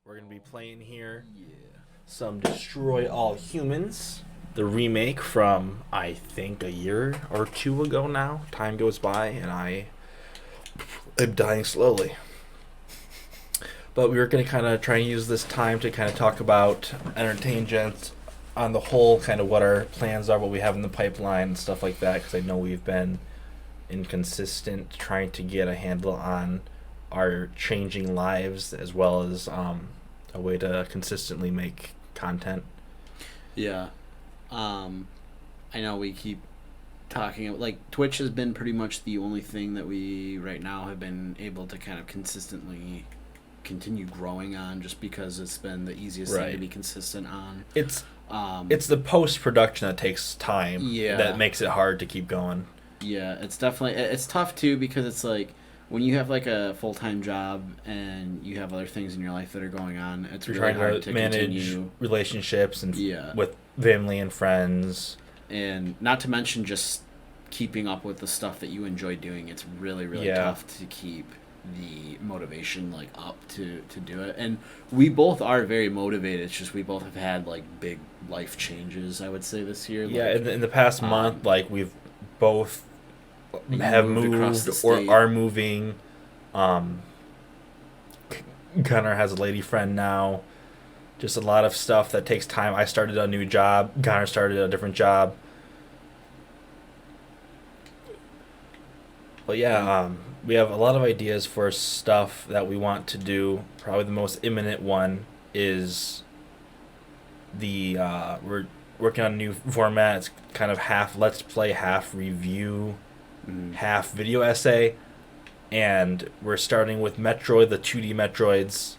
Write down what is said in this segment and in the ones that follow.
We're going to be playing here some Destroy All Humans, the remake from, I think, a year or two ago now. Time goes by, and I am dying slowly. But we were going to kind of try and use this time to kind of talk about EntertainGents on the whole, kind of what our plans are, what we have in the pipeline, and stuff like that, because I know we've been inconsistent trying to get a handle on our changing lives as well as a way to consistently make content. Yeah. I know we keep talking, like, Twitch has been pretty much the only thing that we right now have been able to kind of consistently continue growing on, just because it's been the easiest thing to be consistent on. It's the post-production that takes time that makes it hard to keep going. Yeah, it's definitely, it's tough too, because it's like when you have like a full-time job and you have other things in your life that are going on, it's really hard to manage continue relationships and with family and friends, and not to mention just keeping up with the stuff that you enjoy doing. It's really tough to keep the motivation like up to do it. And we both are very motivated. It's just we both have had like big life changes, I would say, this year. In the past month, like we've both have moved or are moving. Gunnar has a lady friend now. Just a lot of stuff that takes time. I started a new job. Gunnar started a different job. But we have a lot of ideas for stuff that we want to do. Probably the most imminent one is we're working on a new format. It's kind of half let's play, half review, half video essay. And we're starting with Metroid, the 2D Metroids.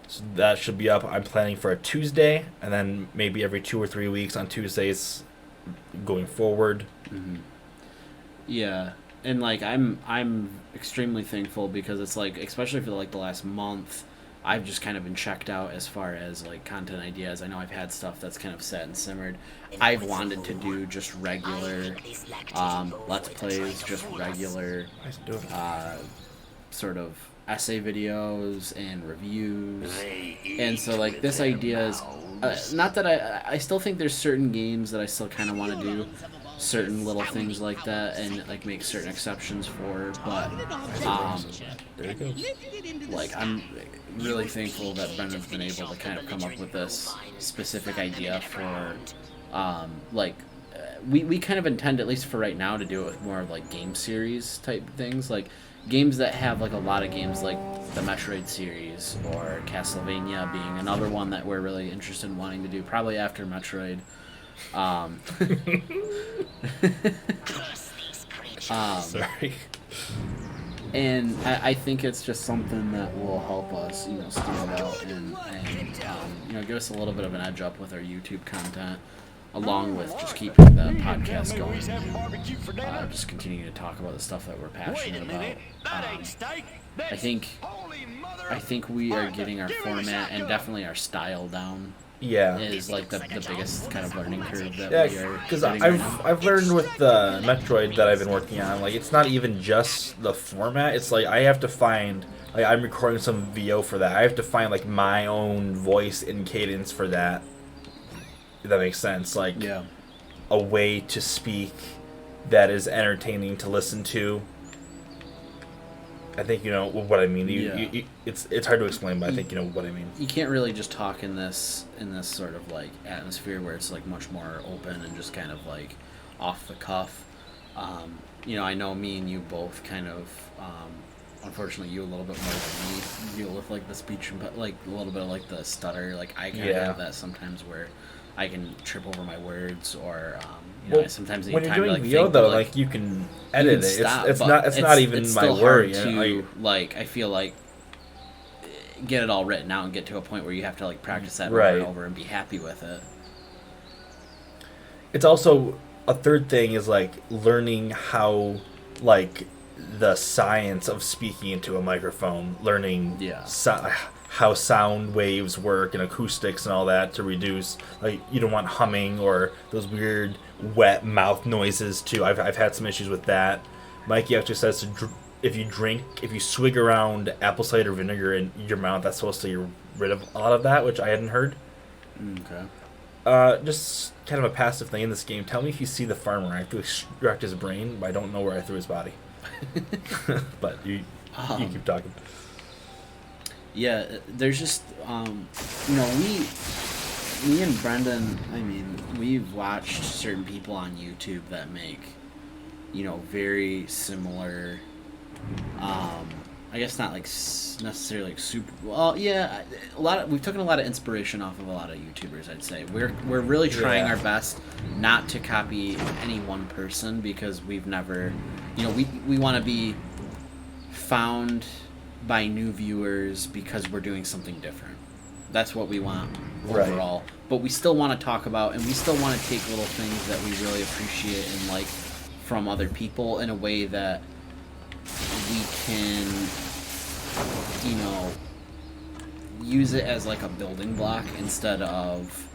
So that should be up. I'm planning for a Tuesday, and then maybe every 2 or 3 weeks on Tuesdays going forward. Mm-hmm. Yeah. And like I'm extremely thankful, because it's like, especially for like the last month, I've just kind of been checked out as far as like content ideas. I know I've had stuff that's kind of sat and simmered. I've wanted to do just regular let's plays, just regular sort of essay videos and reviews. And so like this idea is not that I still think there's certain games that I still kind of want to do certain little things like that and like make certain exceptions for, but like I'm really thankful that Brendan's been able to kind of come up with this specific idea for we kind of intend, at least for right now, to do it with more of like game series type things, like games that have like a lot of games, like the Metroid series or Castlevania being another one that we're really interested in wanting to do, probably after Metroid. Sorry. And I think it's just something that will help us, stand out and give us a little bit of an edge up with our YouTube content, along with just keeping the podcast going and just continuing to talk about the stuff that we're passionate about. I think we are getting our format and definitely our style down. Is like the biggest kind of learning curve that we are. Because I've learned with the Metroid that I've been working on, like it's not even just the format. It's like I have to find, like I'm recording some VO for that. I have to find like my own voice and cadence for that. If that makes sense. Like a way to speak that is entertaining to listen to. I think you know what I mean. It's hard to explain, but I think you know what I mean. You can't really just talk in this sort of like atmosphere where it's like much more open and just kind of like off the cuff. I know me and you both kind of, unfortunately, you a little bit more than me deal with like the speech, but like a little bit of like the stutter. Like I kind of have that sometimes where I can trip over my words, or sometimes when you're doing VO though, like you can edit it. It's not even my worry. Like I feel like get it all written out and get to a point where you have to like practice that over and over and be happy with it. It's also a third thing is like learning how like the science of speaking into a microphone, learning how sound waves work and acoustics and all that to reduce, like you don't want humming or those weird wet mouth noises too. I've had some issues with that. Mikey actually says to if you swig around apple cider vinegar in your mouth, that's supposed to get rid of a lot of that, which I hadn't heard. Okay. Just kind of a passive thing in this game. Tell me if you see the farmer. I have to extract his brain, but I don't know where I threw his body. But you keep talking. Yeah, there's just me and Brendan. I mean, we've watched certain people on YouTube that make very similar. I guess not like necessarily like super. Well, yeah, we've taken a lot of inspiration off of a lot of YouTubers. I'd say we're really trying our best not to copy any one person, because we've never, we want to be found by new viewers because we're doing something different. That's what we want overall. Right. But we still want to talk about, and we still want to take little things that we really appreciate and like from other people in a way that we can, use it as like a building block instead of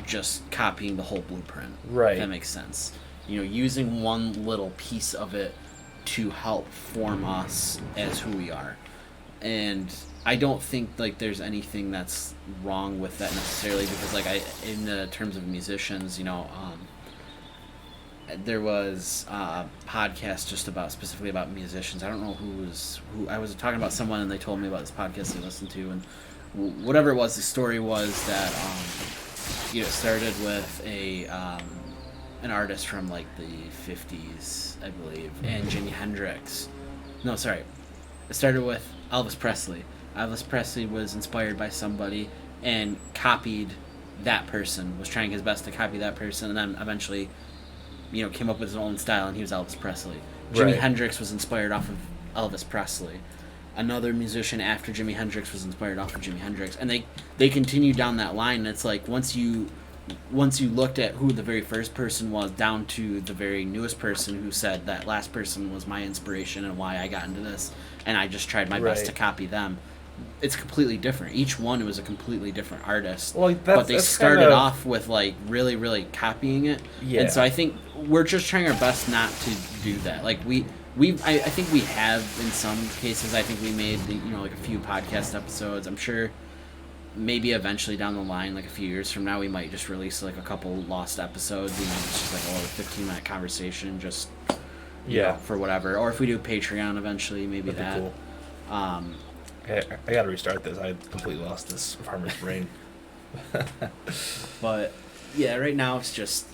just copying the whole blueprint. Right. If that makes sense. Using one little piece of it to help form us as who we are. And I don't think like there's anything that's wrong with that necessarily, because like in the terms of musicians, there was a podcast just specifically about musicians. I don't know who I was talking about someone, and they told me about this podcast they listened to, and whatever it was, the story was that it started with an artist from like the 50s, I believe, and Jimi Hendrix. No, sorry. It started with Elvis Presley. Elvis Presley was inspired by somebody and copied that person, was trying his best to copy that person, and then eventually came up with his own style, and he was Elvis Presley. Jimi Hendrix was inspired off of Elvis Presley. Another musician after Jimi Hendrix was inspired off of Jimi Hendrix, and they continued down that line. And it's like once you looked at who the very first person was down to the very newest person who said that last person was my inspiration and why I got into this, and I just tried my best to copy them. It's completely different. Each one was a completely different artist. Well, but they started off with like really, really copying it. Yeah. And so I think we're just trying our best not to do that. Like I think we have in some cases. I think we made like a few podcast episodes. I'm sure maybe eventually down the line, like a few years from now, we might just release like a couple lost episodes. It's just like a little 15-minute conversation, just for whatever. Or if we do Patreon eventually, maybe that'd be cool. I gotta restart this. I completely lost this farmer's brain. But yeah, right now it's just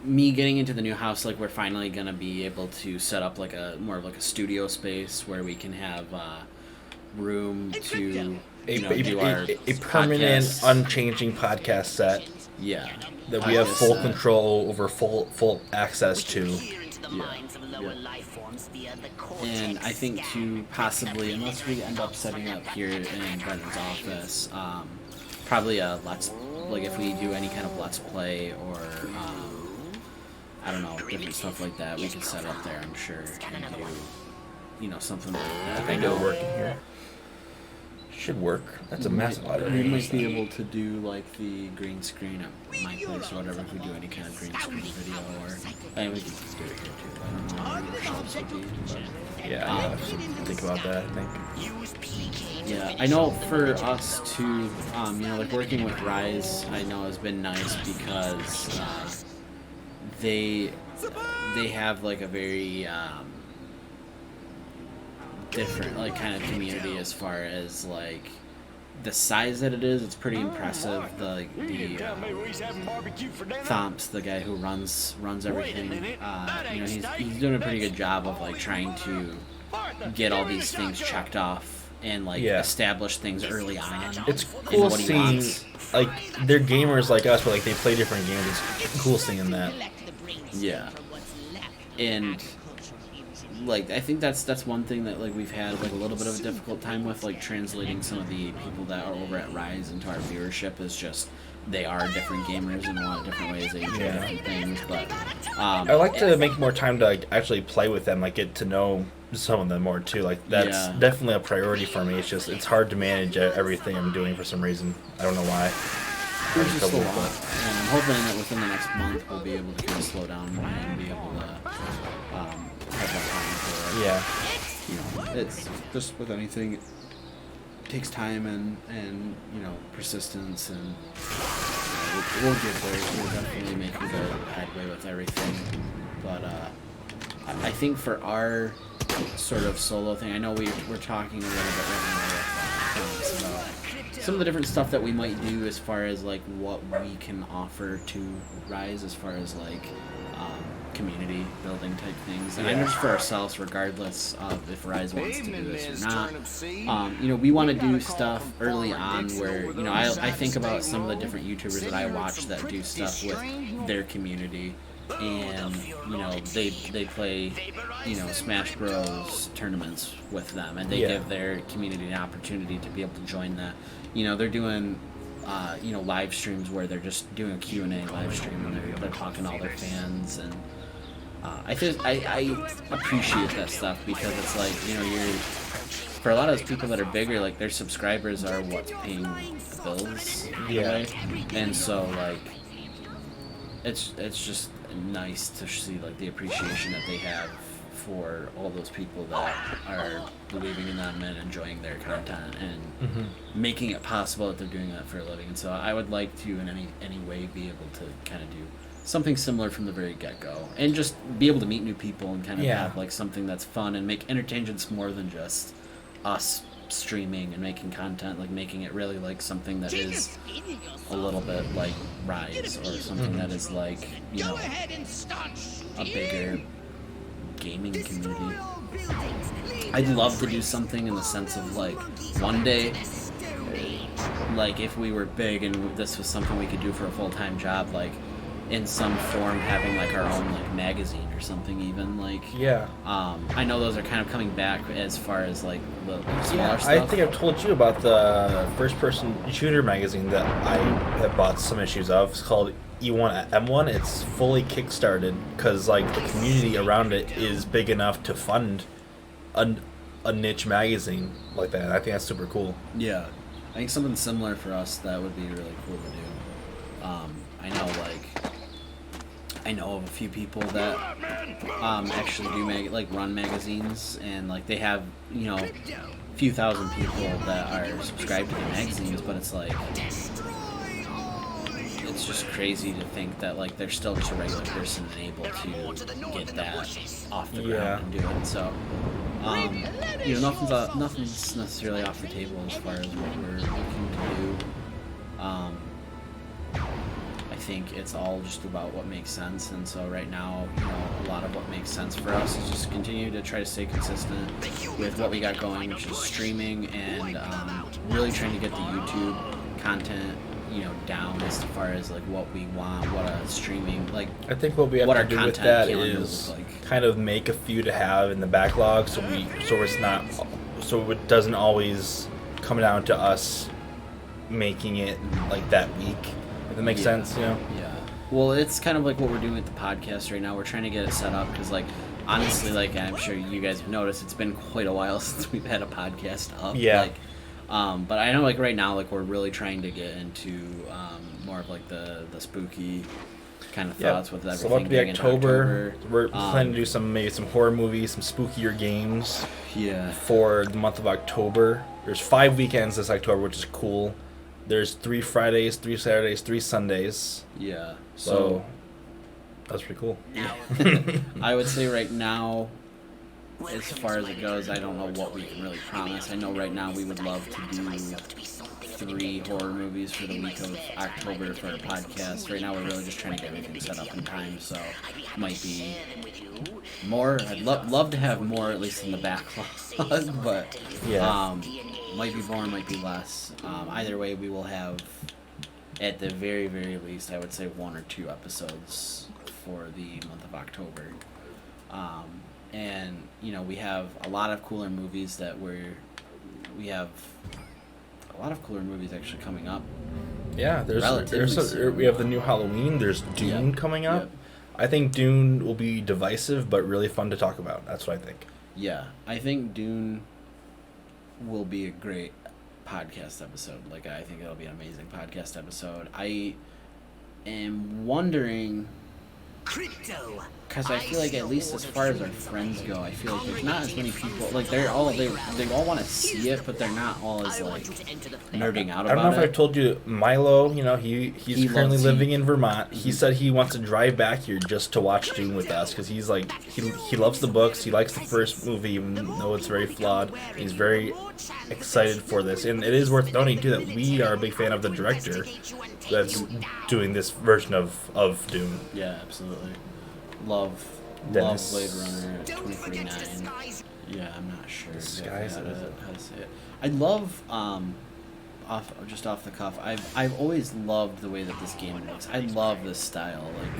me getting into the new house. Like we're finally gonna be able to set up like more of like a studio space where we can have room to do our a permanent, podcasts. unchanging podcast set. Yeah, that we have full control over, full access to. Yeah. And I think to possibly, unless we end up setting up here in Brendan's office, probably if we do any kind of let's play or I don't know, different stuff like that, we could set up there, I'm sure, and do something like that. I know working here. Should work. That's a massive library. We might be able to do like the green screen at my place or whatever if we do any kind of green screen video, or we can just do it here too. I don't know how the shops would be, but yeah, I have to think about that. I think. Yeah, I know for us too, like working with Rise, I know has been nice because they have like a very different like kind of community as far as like the size that it is. It's pretty impressive. The Thomps, the guy who runs everything, he's doing a pretty good job of like trying to get all these things checked off and like establish things early on. It's cool seeing like they're gamers like us, but like they play different games. It's cool seeing that. Yeah, and like I think that's one thing that like we've had like a little bit of a difficult time with, like translating some of the people that are over at Rise into our viewership, is just they are different gamers in a lot of different ways. They enjoy different things, but I like to make more time to like actually play with them, like get to know some of them more too. Like that's definitely a priority for me. It's hard to manage everything I'm doing for some reason. I don't know why. It's just a lot, and I'm hoping that within the next month we'll be able to kind of slow down and be able to have that time for it. Yeah. it's just with anything, it takes time and persistence, and we'll get there. We're definitely making good headway with everything. But I think for our sort of solo thing, I know we're talking a little bit right now about some of the different stuff that we might do as far as like what we can offer to Rise as far as like community building type things, and I know just for ourselves, regardless of if Rise wants to do this or not. We want to do stuff early on where I think about some of the different YouTubers that I watch that do stuff with their community, and they play Smash Bros tournaments with them, and they give their community an opportunity to be able to join that. They're doing live streams where they're just doing a Q&A live stream, and they're talking to all their fans, and I appreciate that stuff, because it's like you're, for a lot of those people that are bigger, like their subscribers are what's paying the bills in a way. And so like it's just nice to see like the appreciation that they have for all those people that are believing in them and enjoying their content and making it possible that they're doing that for a living. And so I would like to in any way be able to kind of do something similar from the very get-go, and just be able to meet new people and kind of have like something that's fun and make EntertainGents more than just us streaming and making content, like making it really like something that is a little bit like Rise, or something that is like a bigger gaming community. I'd love to do something in the sense of like one day, like if we were big and this was something we could do for a full-time job, like in some form having like our own like magazine or something, even like I know those are kind of coming back as far as like the smaller stuff. I think I've told you about the first-person shooter magazine that I have bought some issues of. It's called E1M1. It's fully kickstarted because like the community around it is big enough to fund a niche magazine like that. I think that's super cool. Yeah, I think something similar for us that would be really cool to do. I know of a few people that actually do run magazines, and like they have a few thousand people that are subscribed to the magazines, but it's like it's just crazy to think that like they're still just a regular person and able to get that off the ground and do it. So nothing's necessarily off the table as far as what we're looking to do. I think it's all just about what makes sense, and so right now, a lot of what makes sense for us is just continue to try to stay consistent with what we got going, which is streaming, and really trying to get the YouTube content, down as far as like what we want, what a streaming like. I think what we have to do with that is kind of make a few to have in the backlog, so it doesn't always come down to us making it like that week. If that makes sense, Yeah. Well, it's kind of like what we're doing with the podcast right now. We're trying to get it set up because, like, honestly, like I'm sure you guys have noticed, it's been quite a while since we've had a podcast up. Yeah. But I know, like right now, like we're really trying to get into more of like the spooky kind of thoughts with everything. So about to be October. We're planning to do maybe some horror movies, some spookier games. Yeah. For the month of October, there's 5 weekends this October, which is cool. There's 3 Fridays, 3 Saturdays, 3 Sundays. Yeah. So that's pretty cool. I would say right now, as far as it goes, I don't know what we can really promise. I know right now we would love to do 3 horror movies for the week of October for our podcast. Right now we're really just trying to get everything set up in time, so it might be more. I'd love to have more, at least in the backlog, but might be more, might be less. Either way, we will have, at the very, very least, I would say 1 or 2 episodes for the month of October. And, we have a lot of cooler movies we have a lot of cooler movies actually coming up. Yeah, we have the new Halloween. There's Dune coming up. Yep. I think Dune will be divisive, but really fun to talk about. That's what I think. Yeah, I think Dune will be a great podcast episode. Like, I think it'll be an amazing podcast episode. I am wondering... Crypto because I feel like at least as far as our friends go, I feel like there's not as many people. Like they all want to see it, but they're not all as like nerding out about it. I don't know if I've told you, Milo. You know, he's currently living in Vermont. He said he wants to drive back here just to watch Dune with us because he's like he loves the books. He likes the first movie, even though it's very flawed. He's very excited for this, and it is worth noting too that we are a big fan of the director that's doing this version of Dune. Yeah, absolutely. Love Dennis. Blade Runner 2049. Yeah, I'm not sure exactly how to say it. I love off the cuff. I've always loved the way that this game looks. I love this style, like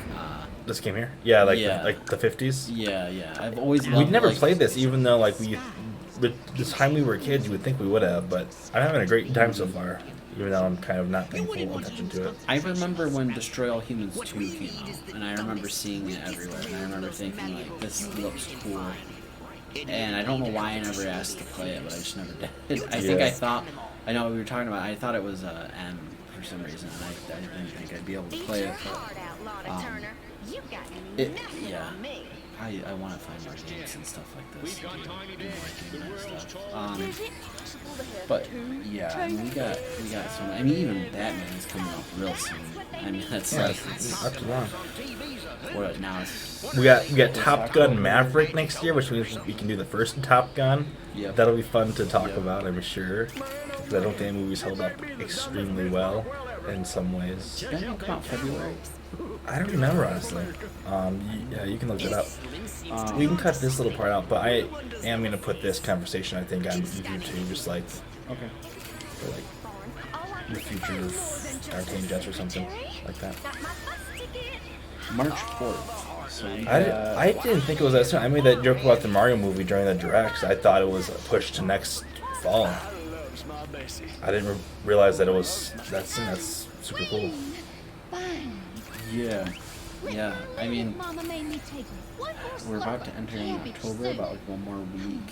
This game here, yeah, like the 50s. Yeah. I've always loved. We'd never played this, even though like the time we were kids, you would think we would have, but I'm having a great time so far. Even though I'm kind of not paying full attention to it. I remember when Destroy All Humans 2 came out, and I remember seeing it everywhere, and I remember thinking, like, this looks cool. And I don't know why I never asked to play it, but I just never did. I think I thought, I know what we were talking about, I thought it was M for some reason, and I didn't think I'd be able to play it, but, yeah. I want to find more games and stuff like this. But yeah, I mean, we got so many. I mean, even Batman is coming out real soon. I mean, that's not too long. What now? We got Top Gun Maverick next year, which means we can do the first Top Gun. Yep. That'll be fun to talk about, I'm sure. Because I don't think the movie's held up extremely well in some ways. Did that come out February? I don't remember, honestly. You can look it up. We can cut this little part out, but I am going to put this conversation, I think, on YouTube, just like, for like the future of EntertainGents or something like that. March 4th. So I didn't think it was that soon. I made that joke about the Mario movie during the direct. I thought it was pushed to next fall. I didn't realize that it was that soon. That's super cool. Yeah. I mean, we're about to enter in October, about like one more week.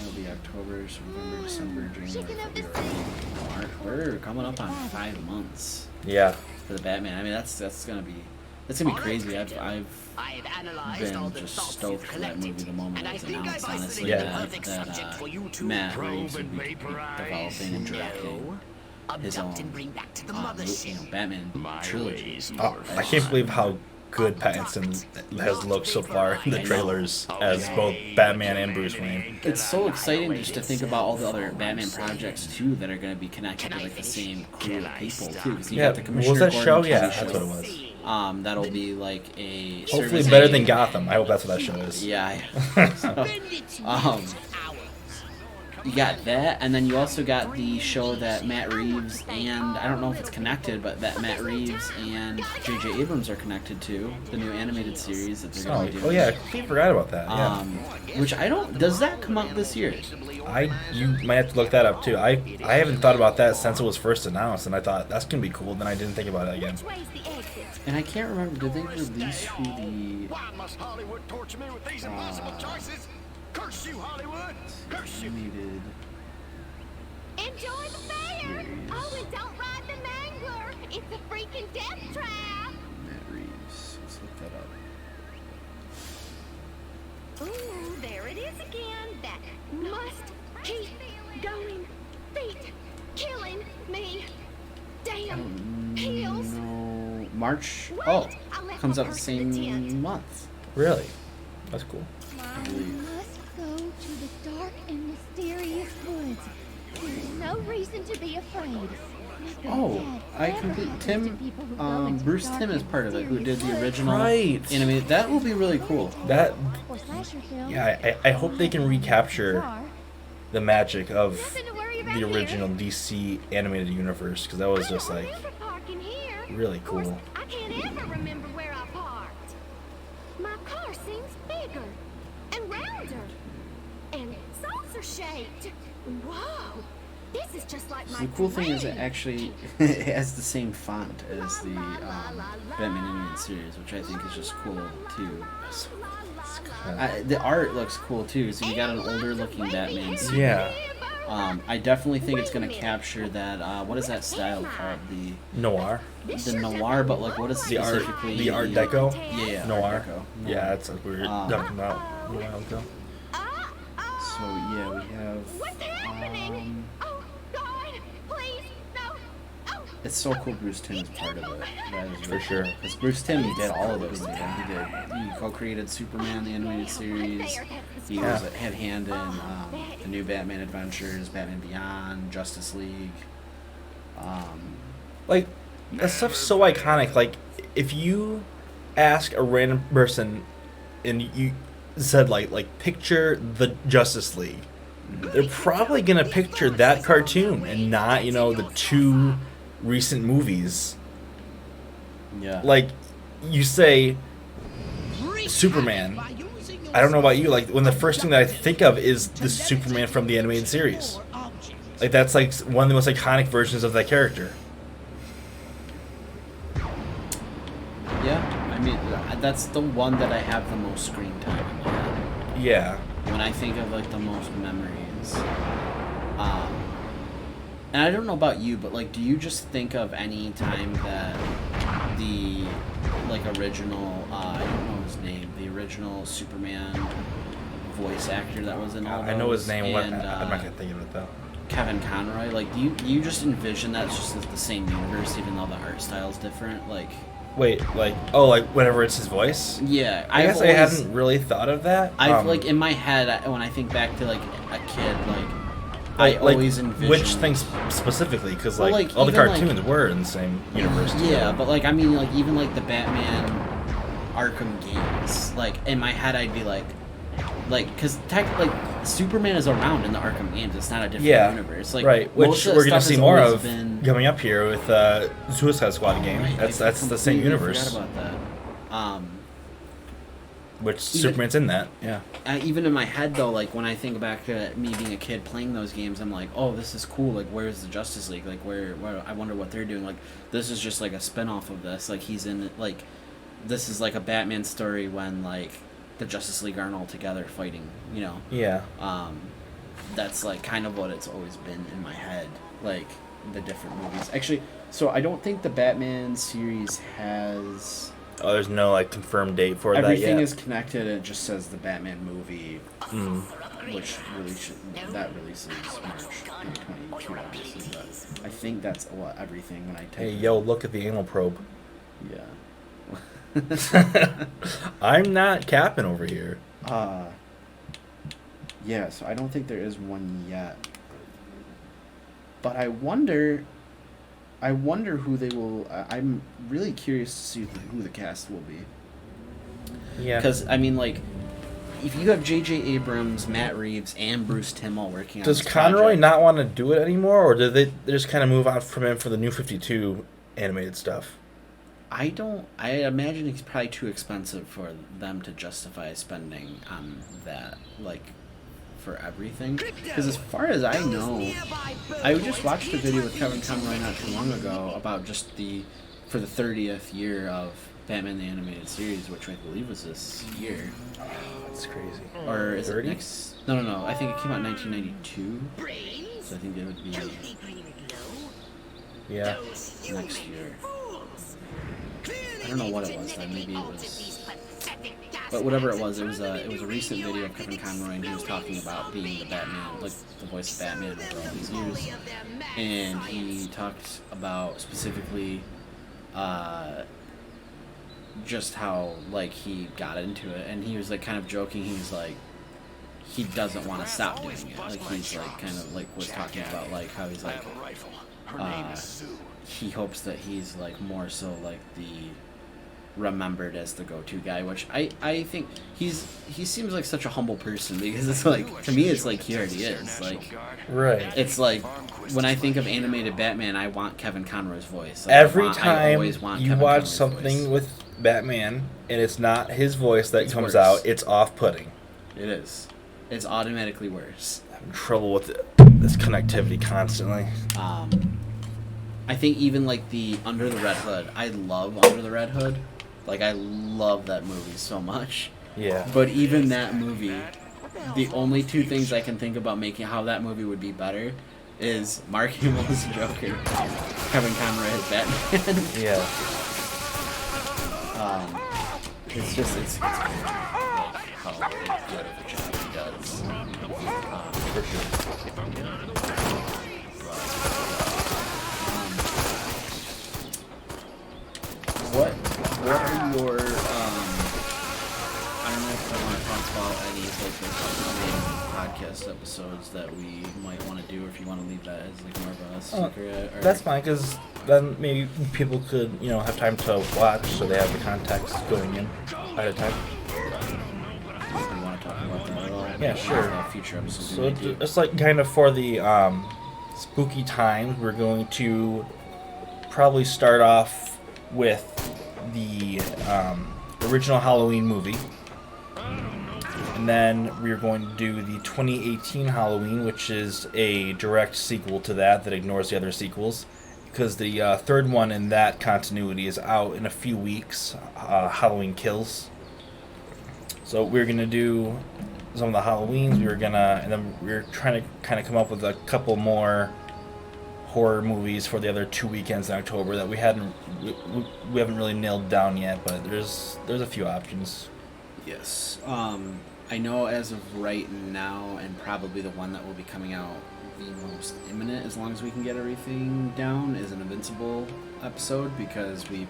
It'll be October, November, December, January, February, March. We're coming up on 5 months. Yeah. For the Batman. I mean, that's gonna be crazy. I've been just stoked for that movie the moment it was announced. Honestly, that Matt Reeves would be developing and directing his own Batman trilogy. I can't believe how good Pattinson has looked so far in the trailers as both Batman and Bruce Wayne. It's so exciting just to think about all the other Batman projects too that are going to be connected to like the same crew of people too. Yeah, what was that show? Yeah, that's what it was. That'll be like a hopefully better than Gotham. I hope that's what that show is. Yeah. You got that, and then you also got the show that Matt Reeves and, I don't know if it's connected, but that Matt Reeves and J.J. Abrams are connected to, the new animated series that they're going to be doing. Oh yeah, I forgot about that, yeah. Which does that come out this year? You might have to look that up too. I haven't thought about that since it was first announced, and I thought, that's going to be cool, then I didn't think about it again. And I can't remember, did they release who the... Curse you, Hollywood! Curse you! Enjoy the fair! Oh, and don't ride the mangler! It's a freaking death trap! Matt Reeves. Let's look that up. Ooh, there it is again! That must keep going! Feet killing me! Damn! Heels! No. March? Oh! Comes out the same month. Really? That's cool. I must go to the dark and mysterious woods. There's no reason to be afraid. Oh, Bruce Timm is part of it, who did the original animated. That will be really cool. I hope they can recapture the magic of the original DC animated universe, because that was just like really cool. I can't ever remember where I parked. My car seems bigger and rounder and saucer shaped. Whoa! This is just like my The cool thing is it actually it has the same font as the Batman animated series, which I think is just cool too. The art looks cool too, so you got an older looking Batman. Yeah. I definitely think it's gonna capture that. What is that style called? Noir. The noir, but like what is specifically The Art Deco. Yeah, Noir. Art Deco. Yeah, that's what we were talking about a while ago. So yeah, we have. What's happening? Oh, God, please, no. Oh. It's so cool Bruce Timm is part of it. That is For really sure. cool. Because Bruce Timm, he did all of those things. He co-created Superman, the animated series. He was had hand in the new Batman Adventures, Batman Beyond, Justice League. Like, that stuff's so iconic. Like, if you ask a random person and you said, like picture the Justice League, they're probably going to picture that cartoon and not, the two recent movies. Yeah. Like, you say Superman. I don't know about you. Like, when the first thing that I think of is the Superman from the animated series. Like, that's like one of the most iconic versions of that character. Yeah, I mean, that's the one that I have the most screen time in my head. Yeah. When I think of, like, the most memories. And I don't know about you, but, like, do you just think of any time that the, like, original, I don't know his name, the original Superman voice actor that was in all those? I know his name. And, I'm not going to think of it, though. Kevin Conroy, like, do you just envision that's just like, the same universe, even though the art style's different? Like, Wait, like whenever it's his voice? yeah, I guess I hadn't really thought of that. I've like in my head when I think back to like a kid, I always envision which things specifically, because Well, all the even, cartoons were in the same universe. Yeah, but like I mean, like even like the Batman Arkham games, like in my head I'd be like, because technically Superman is around in the Arkham games. It's not a different universe. Like, right, most which of the we're gonna stuff see has more always of been... coming up here with Suicide Squad game. Right, That's I the same completely universe. Forgot about that. Which Superman's in that. Yeah. Even in my head though, like when I think back to me being a kid playing those games, I'm like, oh, this is cool. Like, where's the Justice League? Like, where I wonder what they're doing. Like, this is just like a spin-off of this. Like, he's in like, this is like a Batman story when like the Justice League aren't all together fighting. Yeah. That's like kind of what it's always been in my head. Like the different movies. Actually, so I don't think the Batman series has. Oh, there's no like confirmed date for that yet. Everything is connected. And it just says the Batman movie, which that releases March 2022, obviously. But I think that's everything when I take. Hey, yo, look at the anal probe. Yeah. I'm not capping over here. Yeah, so I don't think there is one yet. But I wonder who they will. I'm really curious to see who the cast will be. Yeah. Because I mean, like, if you have J.J. Abrams, Matt Reeves, and Bruce Timm all working on Does this Conroy project, not want to do it anymore, or did they just kind of move on from him for the New 52 animated stuff? I imagine he's probably too expensive for them to justify spending on that, like, for everything. Because as far as I know, I just watched a video with Kevin Conroy not too long ago about just for the 30th year of Batman the Animated Series, which I believe was this year. Oh, that's crazy. Or is 30? it next? No. I think it came out in 1992. So I think it would be Yeah. next year. I don't know what it was then. Maybe it was. But whatever it was a recent video of Kevin Conroy, and he was talking about being the Batman, like the voice of Batman over all these years. And he talked about specifically just how like he got into it, and he was like kind of joking. He's like he doesn't want to stop doing it. Like he's like kind of like was talking about like how he's like he hopes that he's like more so like the remembered as the go-to guy, which I think he seems like such a humble person, because it's like, to me it's like he already is, like, right, it's like when I think of animated Batman, I want Kevin Conroy's voice. Like, every I time always want you Kevin watch Conroy's something voice. with Batman and it's not his voice that comes worse. out, it's off-putting. It is. It's automatically worse. I'm having trouble with this connectivity constantly. I think even like the Under the Red Hood, I love Under the Red Hood. Like, I love that movie so much. Yeah. But even that movie, the only two things I can think about making how that movie would be better is Mark Hamill as Joker, Kevin Conroy as Batman. Yeah. It's just it's great, like, how good of a job he does. For sure. What are your I don't know if I want to talk about any like the upcoming podcast episodes that we might want to do, or if you want to leave that as like more of a secret. Or... That's fine, because then maybe people could, have time to watch, so they have the context going in ahead of time. If you want to talk about that at all? Yeah, sure. Future episodes. So it's like kind of for the spooky times, we're going to probably start off with the original Halloween movie. And then we're going to do the 2018 Halloween, which is a direct sequel to that ignores the other sequels. Because the third one in that continuity is out in a few weeks, Halloween Kills. So we're going to do some of the Halloweens, and then we're trying to kind of come up with a couple more horror movies for the other 2 weekends in October that we haven't really nailed down yet, but there's a few options. Yes. I know as of right now, and probably the one that will be coming out the most imminent, as long as we can get everything down, is an Invincible episode, because we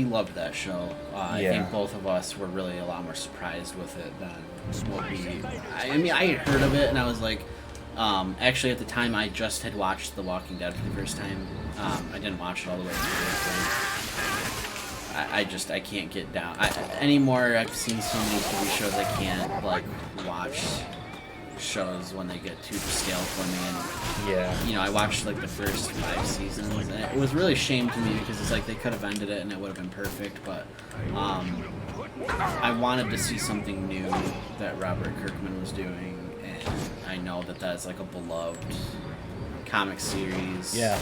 loved that show. I think both of us were really a lot more surprised with it than what we... I had heard of it, and I was like... actually, at the time, I just had watched The Walking Dead for the first time. I didn't watch it all the way through. I can't get down. Anymore, I've seen so many TV shows, I can't, watch shows when they get too to scale for me. And, I watched, the first 5 seasons, and it was really a shame to me, because it's like they could have ended it and it would have been perfect, but, I wanted to see something new that Robert Kirkman was doing, and I know that that's, a beloved comic series. Yeah.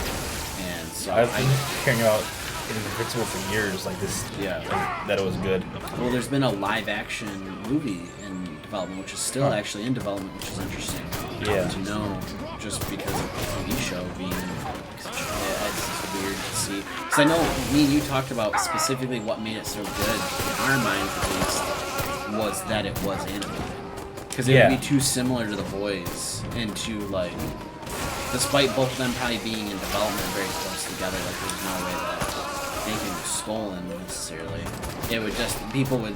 And so I've been hearing about Invincible for years, that it was good. Well, there's been a live-action movie in development, which is still actually in development, which is interesting to know, just because of the TV show being it's weird to see. Because I know me and you talked about specifically what made it so good, in our minds at least, was that it was animated. Because it would be too similar to The Boys, and to, despite both of them probably being in development very close together, there's no way that anything was stolen necessarily. It would just,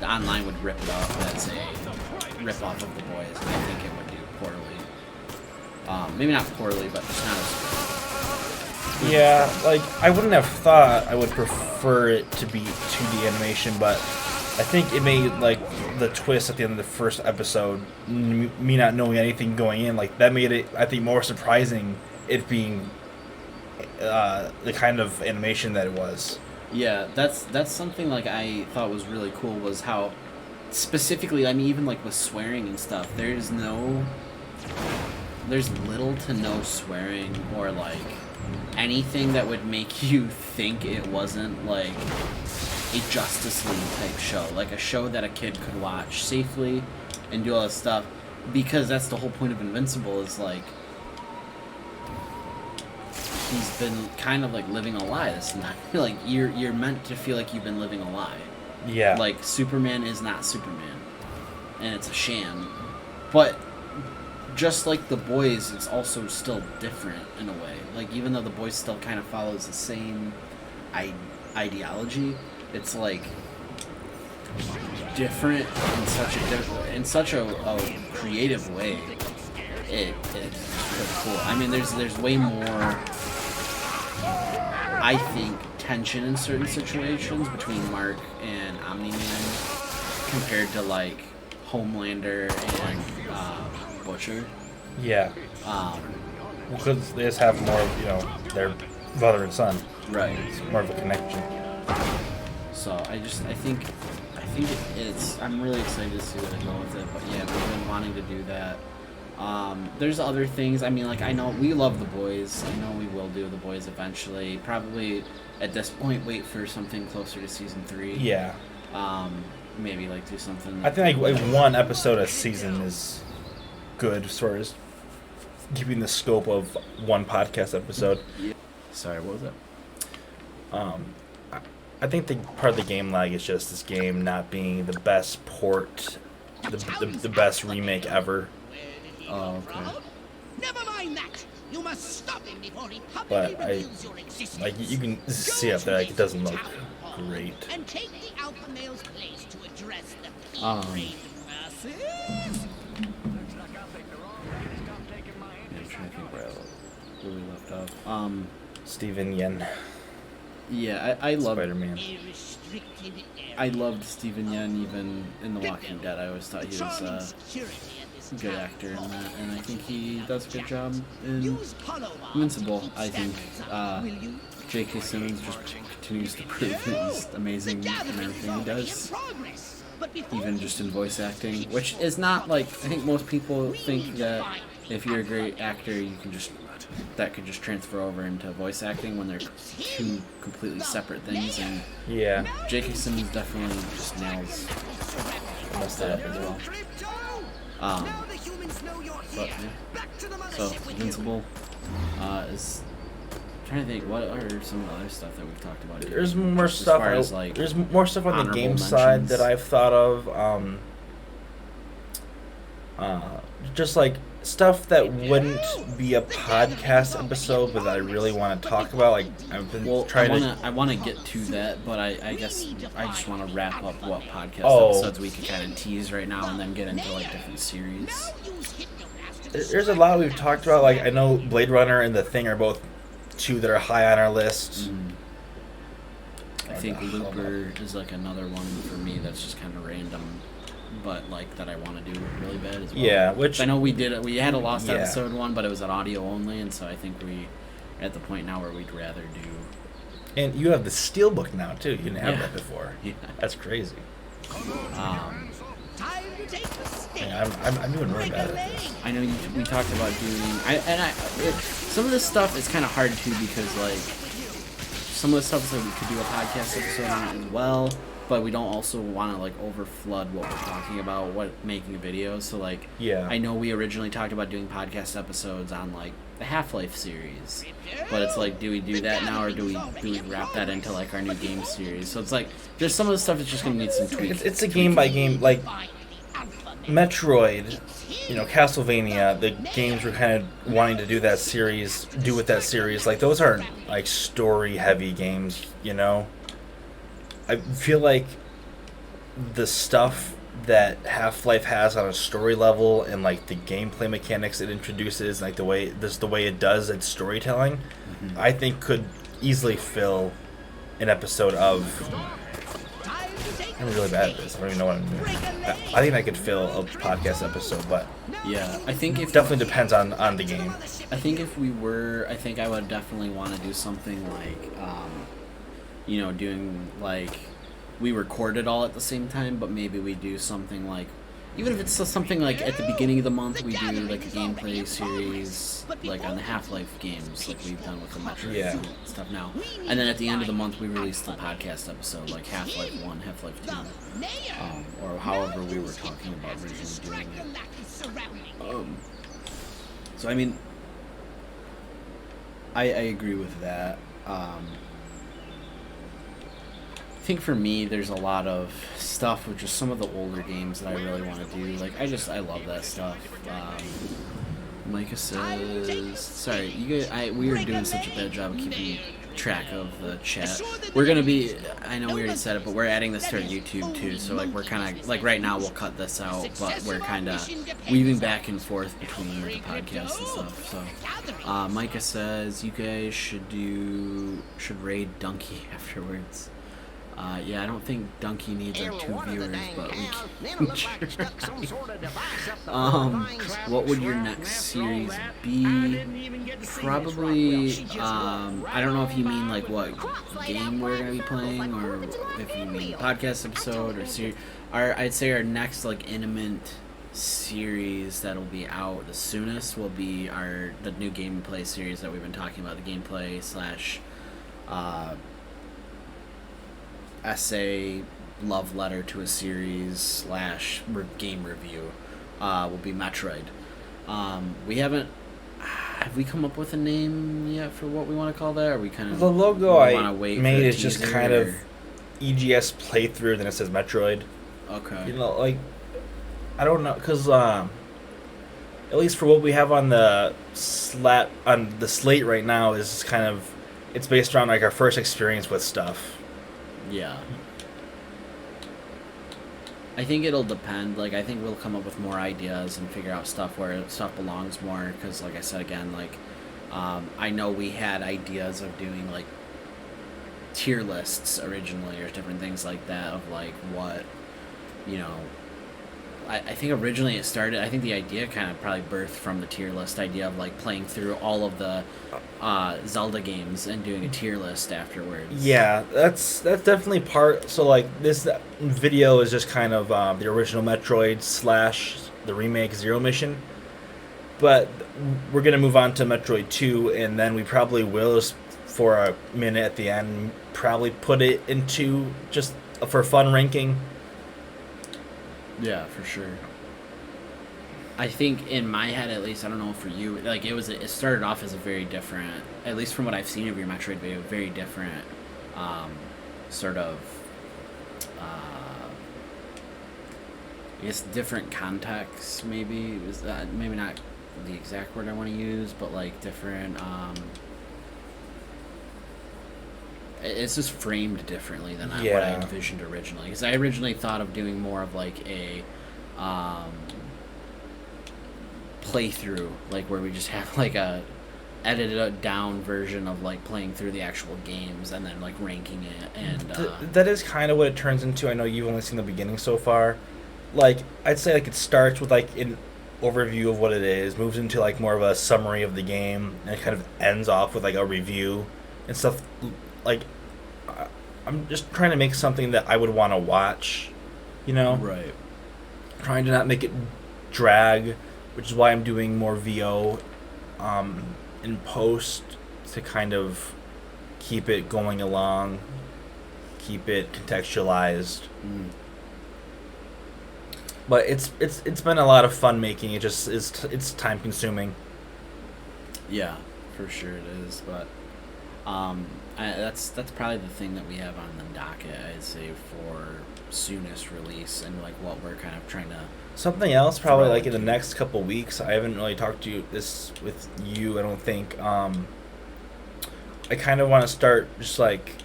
online would rip it off as a rip-off of The Boys, and I think it would do poorly. Maybe not poorly, but just not as good. Yeah, I wouldn't have thought I would prefer it to be 2D animation, but I think it made, the twist at the end of the first episode, me not knowing anything going in, that made it, I think, more surprising, it being the kind of animation that it was. Yeah, that's something, I thought was really cool, was how, specifically, even, with swearing and stuff, there's little to no swearing, or, anything that would make you think it wasn't, a Justice League type show, a show that a kid could watch safely and do all this stuff, because that's the whole point of Invincible, is he's been kind of living a lie. It's not you're meant to feel like you've been living a lie. Yeah. Superman is not Superman, and it's a sham. But just like The Boys, it's also still different in a way. Even though The Boys still kind of follows the same ideology, it's different in such a creative way. It's really cool. There's way more, I think, tension in certain situations between Mark and Omni-Man compared to Homelander and Butcher. Yeah. Because they just have more of, their father and son. Right. It's more of a connection. So I think it's. I'm really excited to see where they go with it. But yeah, we've been wanting to do that. There's other things. I know we love The Boys. I know we will do The Boys eventually. Probably at this point, wait for something closer to season 3. Yeah. maybe like do something. I think like one episode a season is good as far as keeping the scope of one podcast episode. Yeah. Sorry, what was it? I think the part of the game lag is just this game not being the best port, the best remake ever. Oh, okay. Never mind that. You must stop him before he But publicly reveals your existence. like you can see up there, like it doesn't look great. And take the alpha male's place to address the Um, masses. I'm trying to think where we left off. Steven Yen, Yeah, I love Spider-Man. Restricted area. I loved Steven Yeun even in The Walking Dead. I always thought he was Patrolling a security at this good town actor in hall. that, and I think he does a good job in Use hollow bombs Invincible. to keep I think standards up, will you? J.K. Simmons just continues to prove that he's amazing The in gathering everything he is already does. in progress. But before Even we just in voice acting, which is not like, I think most people think that if you're a great actor, you can just, that could just transfer over into voice acting when they're two completely separate things, and Yeah, J.K. Simmons definitely just nails most of that as well. Now the humans know you're But, here. yeah. Back to the So, mothership with you. Invincible is, I'm trying to think, what are some of the other stuff that we've talked about here? there's more Just stuff. As far as, like, There's more stuff on the honorable game side mentions. that I've thought of. Just like stuff that wouldn't be a podcast episode, but that I really want to talk about. Like I've been Well, trying I want to get to that, but I guess I just want to wrap up what podcast Oh. episodes we could kind of tease right now, and then get into like different series. Use hypnoblast to There's a lot we've talked about. Like I know Blade Runner and The Thing are both two that are high on our list. I think Looper is like another one for me that's just kind of random, but like that I want to do really bad as well. Yeah, which I know we had a Lost Yeah. episode one, but it was an audio only, and so I think we are at the point now where we'd rather do. and you have the Steelbook now too. You didn't have Yeah. that before. Yeah. That's crazy. Um, time to take the step. Yeah, I'm doing really bad at this. I know we talked about doing. Some of this stuff is kind of hard too because like some of the stuff is like we could do a podcast episode on it as well, but we don't also want to like overflood what we're talking about, what making a video. So like, Yeah. I know we originally talked about doing podcast episodes on like the Half-Life series, but it's like, do we do that now or do we wrap that into like our new game series? So it's like there's some of the stuff that's just gonna need some tweaks. It's a game by game, like Metroid, Castlevania. The games we're kind of wanting to do with that series. Like those aren't like story heavy games. I feel like the stuff that Half-Life has on a story level and like the gameplay mechanics it introduces, like the way it does its storytelling, I think could easily fill an episode of. I'm really bad at this. I don't even know what I'm doing. I think I could fill a podcast episode, but Yeah, I think if definitely depends on the game. I think if we were, I think I would definitely want to do something like, doing like, we record it all at the same time, but maybe we do something like, even if it's something like at the beginning of the month, we do like a gameplay series, like on the Half-Life games, like we've done with the Metroid Yeah. stuff now. And then at the end of the month, we release the podcast episode, like Half-Life 1, Half-Life 2, or however we were talking about originally doing it. So I mean, I agree with that. I think for me, there's a lot of stuff with just some of the older games that I really want to do. Like I love that stuff. Micah says, sorry, you guys, we were doing such a bad job of keeping track of the chat. We're gonna be, I know we already said it, but we're adding this to our YouTube too. So like we're kind of like right now we'll cut this out, but we're kind of weaving back and forth between the podcasts and stuff. So Micah says you guys should raid Donkey afterwards. Yeah, I don't think Donkey needs our 2 viewers, but we can try. What would your next series be? Probably, I don't know if you mean like what game we're gonna be playing, or if you mean podcast episode or series. I'd say our next like intimate series that'll be out the soonest will be the new gameplay series that we've been talking about, the gameplay / essay love letter to a series / game review will be Metroid. We haven't. Have we come up with a name yet for what we want to call that? Or we kind of The logo I wanna wait for made a is just teaser, kind of or- EGS playthrough, then it says Metroid. Okay. You know, like, I don't know, because at least for what we have on the slate right now is kind of, it's based around like our first experience with stuff. Yeah. I think it'll depend. Like, I think we'll come up with more ideas and figure out stuff where stuff belongs more. Because, like I said again, like, I know we had ideas of doing like tier lists originally, or different things like that of like what, you know. I think originally it started. I think the idea kind of probably birthed from the tier list idea of like playing through all of the Zelda games and doing a tier list afterwards. Yeah, that's definitely part. So like this video is just kind of the original Metroid / the remake Zero Mission, but we're gonna move on to Metroid 2, and then we probably will, just for a minute at the end, probably put it into just for fun ranking. Yeah, for sure. I think in my head, at least, I don't know for you, like it started off as a very different, at least from what I've seen of your Metroid video, very different, sort of, I guess different context. Maybe is that maybe not the exact word I want to use, but like different. It's just framed differently than what I envisioned originally. Because I originally thought of doing more of like a playthrough, like where we just have like a edited down version of like playing through the actual games and then like ranking it. And that is kind of what it turns into. I know you've only seen the beginning so far. Like, I'd say like it starts with like an overview of what it is, moves into like more of a summary of the game, and it kind of ends off with like a review and stuff. Like, I'm just trying to make something that I would want to watch, you know? Right. Trying to not make it drag, which is why I'm doing more VO in post to kind of keep it going along, keep it contextualized. But it's been a lot of fun making. It just is. It's time consuming. Yeah, for sure it is. But that's probably the thing that we have on the docket, I'd say, for soonest release, and like what we're kind of trying to. Something else, probably like in the next couple weeks. I haven't really talked to this with you, I don't think. I kind of want to start just like,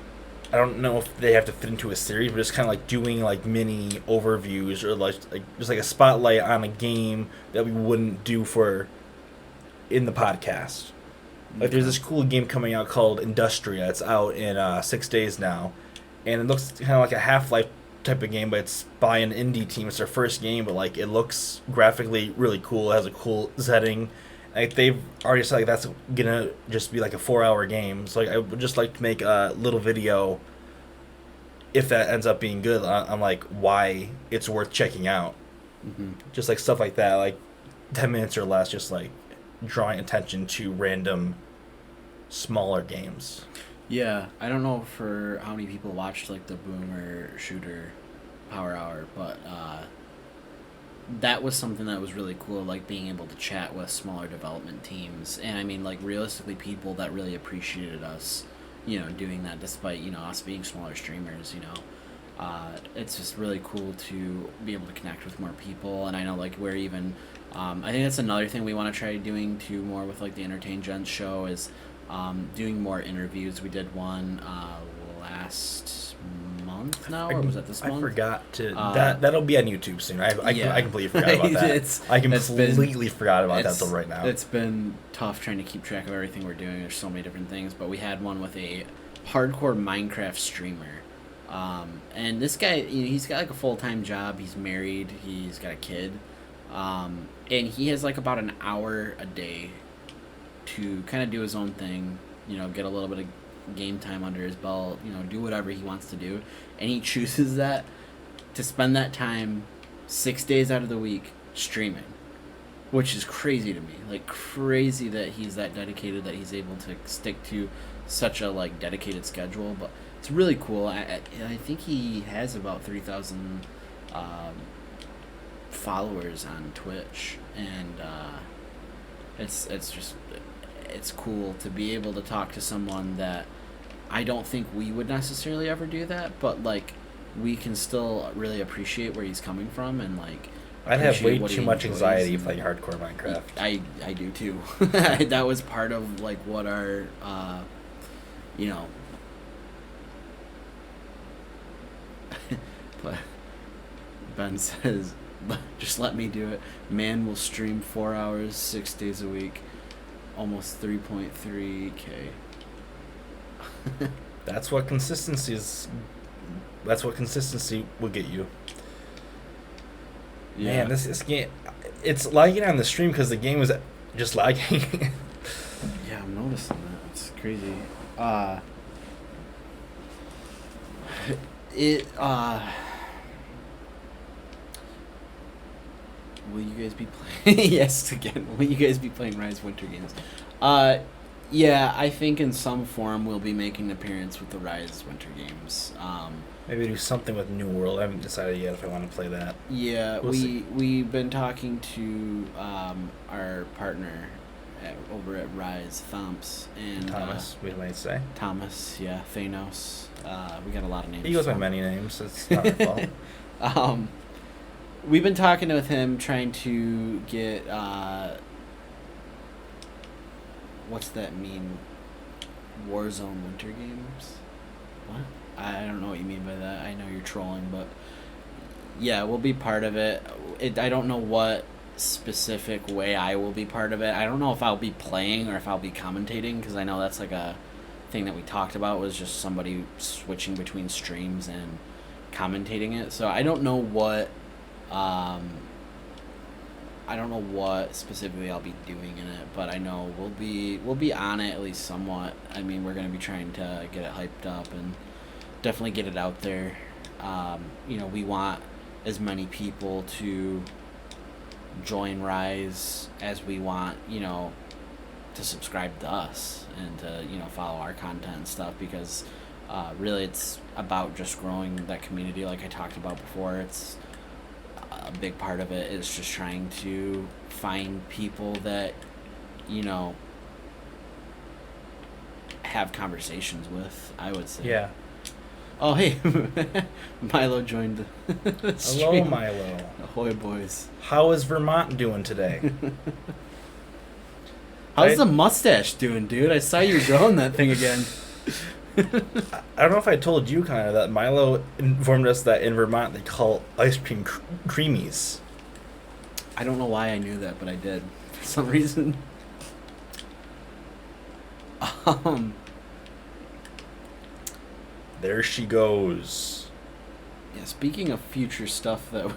I don't know if they have to fit into a series, but just kind of like doing like mini overviews, or like just like a spotlight on a game that we wouldn't do for in the podcast. Like, there's this cool game coming out called Industria. It's out in 6 days now, and it looks kind of like a Half-Life type of game, but it's by an indie team. It's their first game, but like it looks graphically really cool. It has a cool setting. Like, they've already said like that's gonna just be like a 4-hour game. So like I would just like to make a little video, if that ends up being good, on like why it's worth checking out. Just like stuff like that, like 10 minutes or less, just like drawing attention to random smaller games. Yeah, I don't know for how many people watched like the Boomer Shooter Power Hour, but that was something that was really cool, like being able to chat with smaller development teams, and I mean, like, realistically, people that really appreciated us, you know, doing that despite, you know, us being smaller streamers, you know. It's just really cool to be able to connect with more people, and I know, like, we're even, I think that's another thing we want to try doing too more with, like, the EntertainGents show is doing more interviews. We did one last month now, or was that this month? I forgot to. That'll be on YouTube soon. I completely forgot about that. I completely forgot about that till right now. It's been tough trying to keep track of everything we're doing. There's so many different things, but we had one with a hardcore Minecraft streamer. And this guy, you know, he's got like a full-time job. He's married. He's got a kid. And he has like about an hour a day to kind of do his own thing, you know, get a little bit of game time under his belt, you know, do whatever he wants to do. And he chooses that to spend that time 6 days out of the week streaming, which is crazy to me. Like, crazy that he's that dedicated, that he's able to stick to such a like dedicated schedule. But It's really cool. I think he has about 3,000 followers on Twitch, and it's cool to be able to talk to someone that I don't think we would necessarily ever do that, but like we can still really appreciate where he's coming from, and like I'd have way appreciate what too he much enjoys anxiety and- playing hardcore Minecraft. I do too. That was part of like what our you know but Ben says, just let me do it. Man will stream 4 hours 6 days a week, almost 3.3K. That's what consistency is. That's what consistency will get you. Yeah. Man, this game, it's lagging on the stream because the game was just lagging. Yeah, I'm noticing that. It's crazy. Will you guys be playing? Yes, again. Will you guys be playing Rise Winter Games? Yeah, I think in some form we'll be making an appearance with the Rise Winter Games. Maybe do something with New World. I haven't decided yet if I want to play that. Yeah, We'll see. we've been talking to our partner over at Rise, Thomps, and Thomas, we might say. Thomas, yeah, Thanos. We got a lot of names. He goes by for him. many names. It's not our fault. We've been talking with him, trying to get what's that mean? Warzone Winter Games? What? I don't know what you mean by that. I know you're trolling, but yeah, we'll be part of it. I don't know what specific way I will be part of it. I don't know if I'll be playing or if I'll be commentating, because I know that's like a thing that we talked about, was just somebody switching between streams and commentating it. So I don't know what specifically I'll be doing in it, but I know we'll be on it at least somewhat. I mean, we're gonna be trying to get it hyped up and definitely get it out there. We want as many people to join Rise as we want, to subscribe to us and to, follow our content and stuff, because really it's about just growing that community like I talked about before. It's a big part of it is just trying to find people that, have conversations with, I would say. Yeah. Oh, hey, Milo joined the Hello, stream. Milo. Ahoy, boys. How is Vermont doing today? How's the mustache doing, dude? I saw you growing that thing again. I don't know if I told you, Connor, that Milo informed us that in Vermont they call ice cream creamies. I don't know why I knew that, but I did for some reason. There she goes. Yeah, speaking of future stuff that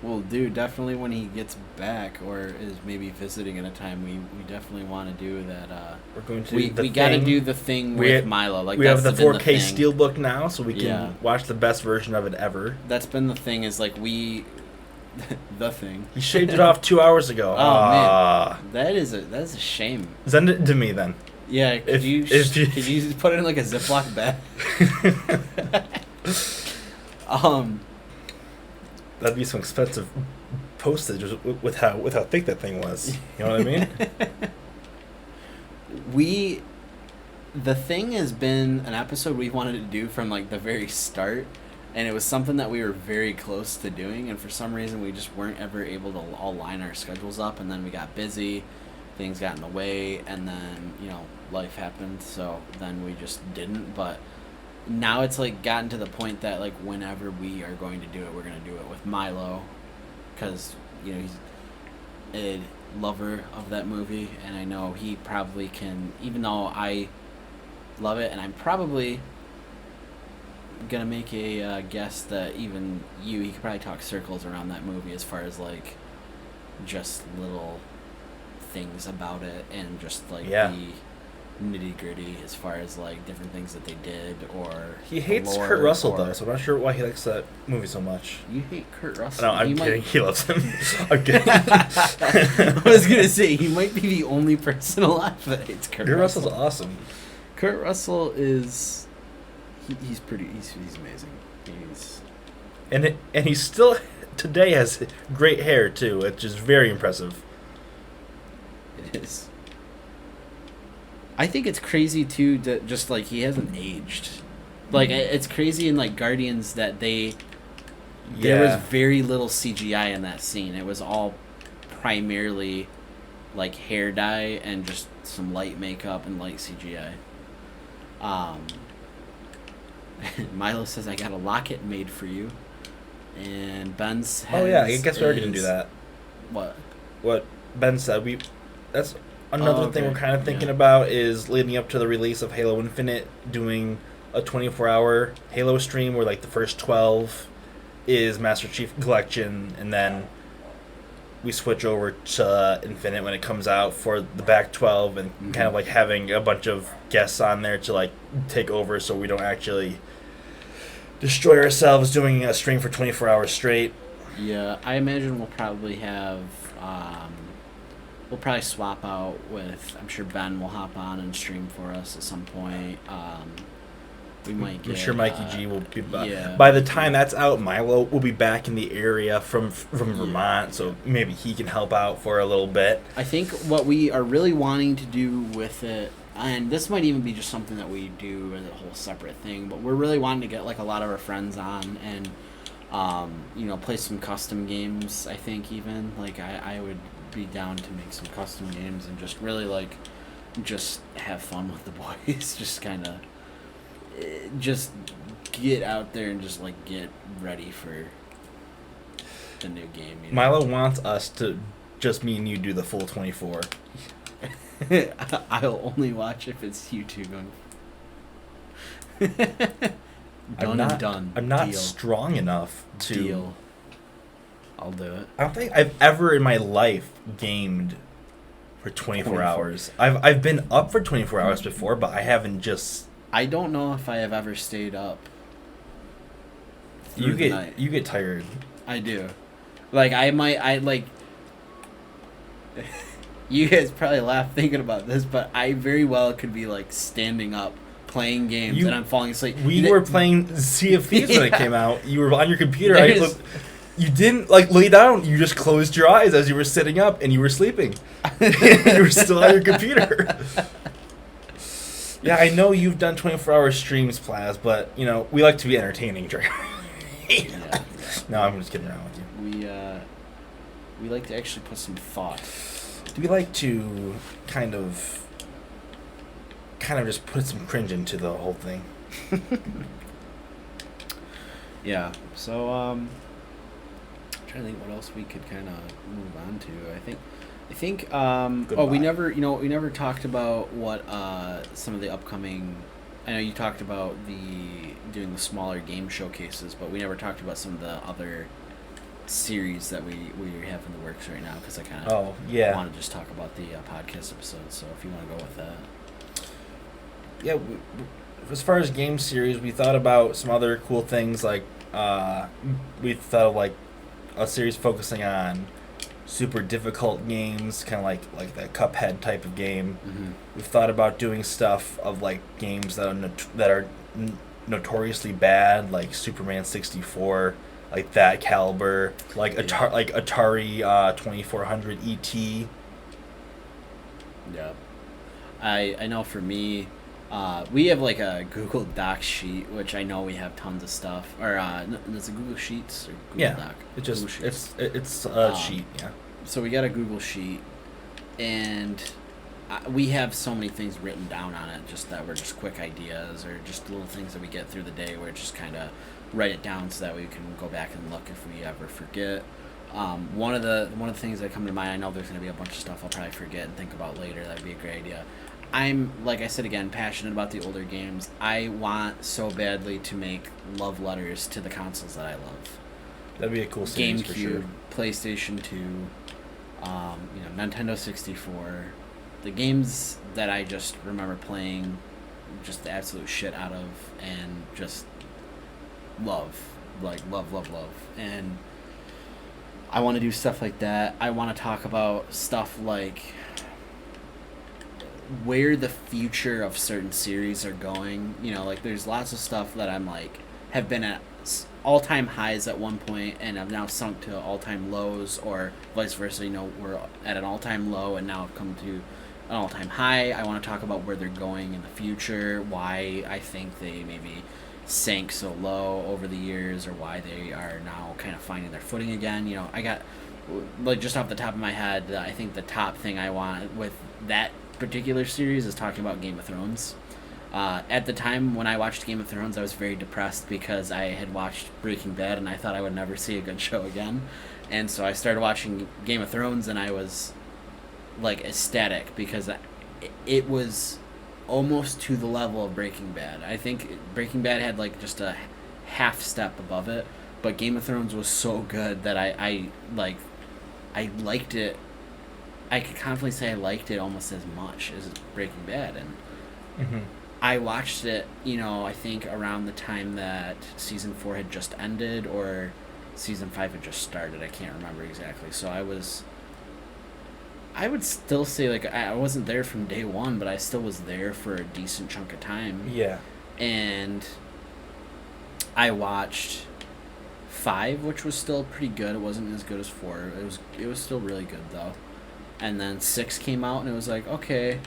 we'll do, definitely when he gets back or is maybe visiting at a time, we definitely want to do that. We're going to We got to do the thing with Milo. Like, we have the that's been 4K thing. Steelbook now, so we can Yeah. watch the best version of it ever. That's been the thing, is like the thing. He shaved it off 2 hours ago. Oh, man. That is a shame. Send it to me then. Yeah, could you put it in like a Ziploc bag? That'd be some expensive postage with how thick that thing was. You know what I mean? The thing has been an episode we've wanted to do from like the very start, and it was something that we were very close to doing, and for some reason we just weren't ever able to all line our schedules up, and then we got busy, things got in the way, and then life happened, so then we just didn't. But now it's like gotten to the point that like whenever we are going to do it, we're going to do it with Milo, because he's a lover of that movie, and I know he probably can, even though I love it, and I'm probably gonna make a guess that even he could probably talk circles around that movie as far as like just little things about it, and just like the nitty gritty as far as like different things that they did, or He hates lore, Kurt Russell though, so I'm not sure why he likes that movie so much. You hate Kurt Russell? No, I'm kidding. He loves him. I'm kidding. I was gonna say he might be the only person alive that hates Kurt Kurt Russell. Russell's awesome. Kurt Russell is he's amazing. And he still today has great hair too, which is very impressive. It is. I think it's crazy too that just like he hasn't aged. Like it's crazy in like Guardians that there was very little CGI in that scene. It was all primarily like hair dye and just some light makeup and light CGI. Milo says, I got a locket made for you. And Ben's Oh yeah, I guess we already didn't do that. What Ben said, that's another thing we're kind of thinking about is leading up to the release of Halo Infinite, doing a 24-hour Halo stream where like the first 12 is Master Chief Collection, and then we switch over to Infinite when it comes out for the back 12, and kind of like having a bunch of guests on there to like take over so we don't actually destroy ourselves doing a stream for 24 hours straight. Yeah, I imagine we'll probably have we'll probably swap out with, I'm sure Ben will hop on and stream for us at some point. We might get, I'm sure Mikey G will be back. Yeah. By the time that's out, Milo will be back in the area from Vermont, so maybe he can help out for a little bit. I think what we are really wanting to do with it, and this might even be just something that we do as a whole separate thing, but we're really wanting to get like a lot of our friends on and play some custom games. I think even like I would be down to make some custom games and just really like just have fun with the boys. Just kind of just get out there and just like get ready for the new game. Milo wants us to just me and you do the full 24. I'll only watch if it's you two going. I'm not Deal. strong enough to. Deal. I'll do it. I don't think I've ever in my life gamed for 24 hours. I've been up for 24 hours before, but I haven't just. I don't know if I have ever stayed up. You get tired. I do. Like you guys probably laugh thinking about this, but I very well could be like standing up playing games and I'm falling asleep. We were playing Sea of Thieves when it came out. You were on your computer. You didn't like lay down. You just closed your eyes as you were sitting up and you were sleeping. You were still on your computer. Yeah, I know you've done 24-hour streams, Plaz, but we like to be entertaining during. Yeah. No, I'm just kidding around with you. We like to actually put some thought. We like to kind of just put some cringe into the whole thing. Yeah. So I'm trying to think what else we could kind of move on to. I think we never talked about what some of the upcoming. I know you talked about doing the smaller game showcases, but we never talked about some of the other series that we have in the works right now, because I kind of want to just talk about the podcast episodes. So if you want to go with that. Yeah, as far as game series, we thought about some other cool things, like we thought of like a series focusing on super difficult games, kind of like that Cuphead type of game. Mm-hmm. We've thought about doing stuff of like games that are notoriously bad, like Superman 64, like that caliber, like Atari 2400 ET. Yeah, I know for me, we have like a Google Docs sheet, which I know we have tons of stuff. Or is it Google Sheets or Google Doc? It's a sheet. Yeah. So we got a Google Sheet, and we have so many things written down on it, just that were just quick ideas or just little things that we get through the day. Where just kind of write it down so that we can go back and look if we ever forget. One of the things that come to mind, I know there's going to be a bunch of stuff I'll probably forget and think about later. That'd be a great idea. I'm, like I said again, passionate about the older games. I want so badly to make love letters to the consoles that I love. That'd be a cool series for sure. GameCube, PlayStation 2, Nintendo 64. The games that I just remember playing just the absolute shit out of and just love. And I want to do stuff like that. I want to talk about stuff like where the future of certain series are going. You know, like there's lots of stuff that I'm like have been at all-time highs at one point and have now sunk to all-time lows, or vice versa. You know, we're at an all-time low and now have come to an all-time high. I want to talk about where they're going in the future, why I think they maybe sank so low over the years, or why they are now kind of finding their footing again. You know, I got, like, just off the top of my head, I think the top thing I want with that particular series is talking about Game of Thrones. At the time when I watched Game of Thrones, I was very depressed because I had watched Breaking Bad and I thought I would never see a good show again. And so I started watching Game of Thrones and I was like ecstatic because it was almost to the level of Breaking Bad. I think Breaking Bad had like just a half step above it, but Game of Thrones was so good that I liked it. I could confidently say I liked it almost as much as Breaking Bad. And I watched it, you know, I think around the time that season 4 had just ended or season 5 had just started. I can't remember exactly. So I would still say, like, I wasn't there from day one, but I still was there for a decent chunk of time. Yeah. And I watched 5, which was still pretty good. It wasn't as good as 4. It was still really good, though. And then 6 came out, and it was like, okay,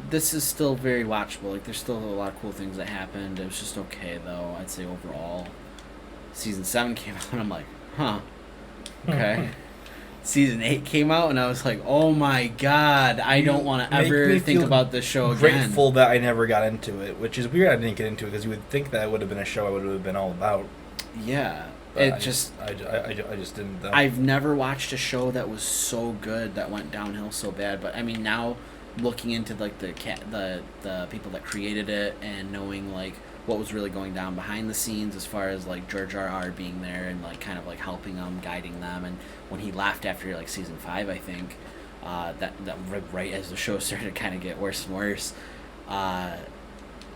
this is still very watchable. Like, there's still a lot of cool things that happened. It was just okay, though, I'd say overall. Season 7 came out, and I'm like, huh, okay. Season 8 came out, and I was like, oh my god, I don't want to ever think about this show again. Grateful that I never got into it, which is weird I didn't get into it, because you would think that would have been a show I would have been all about. Yeah. I just didn't, though. I've never watched a show that was so good that went downhill so bad, but I mean, now looking into like the people that created it and knowing like what was really going down behind the scenes as far as like George R.R. being there and like kind of like helping them, guiding them, and when he left after like season 5, I think that right as the show started to kind of get worse and worse,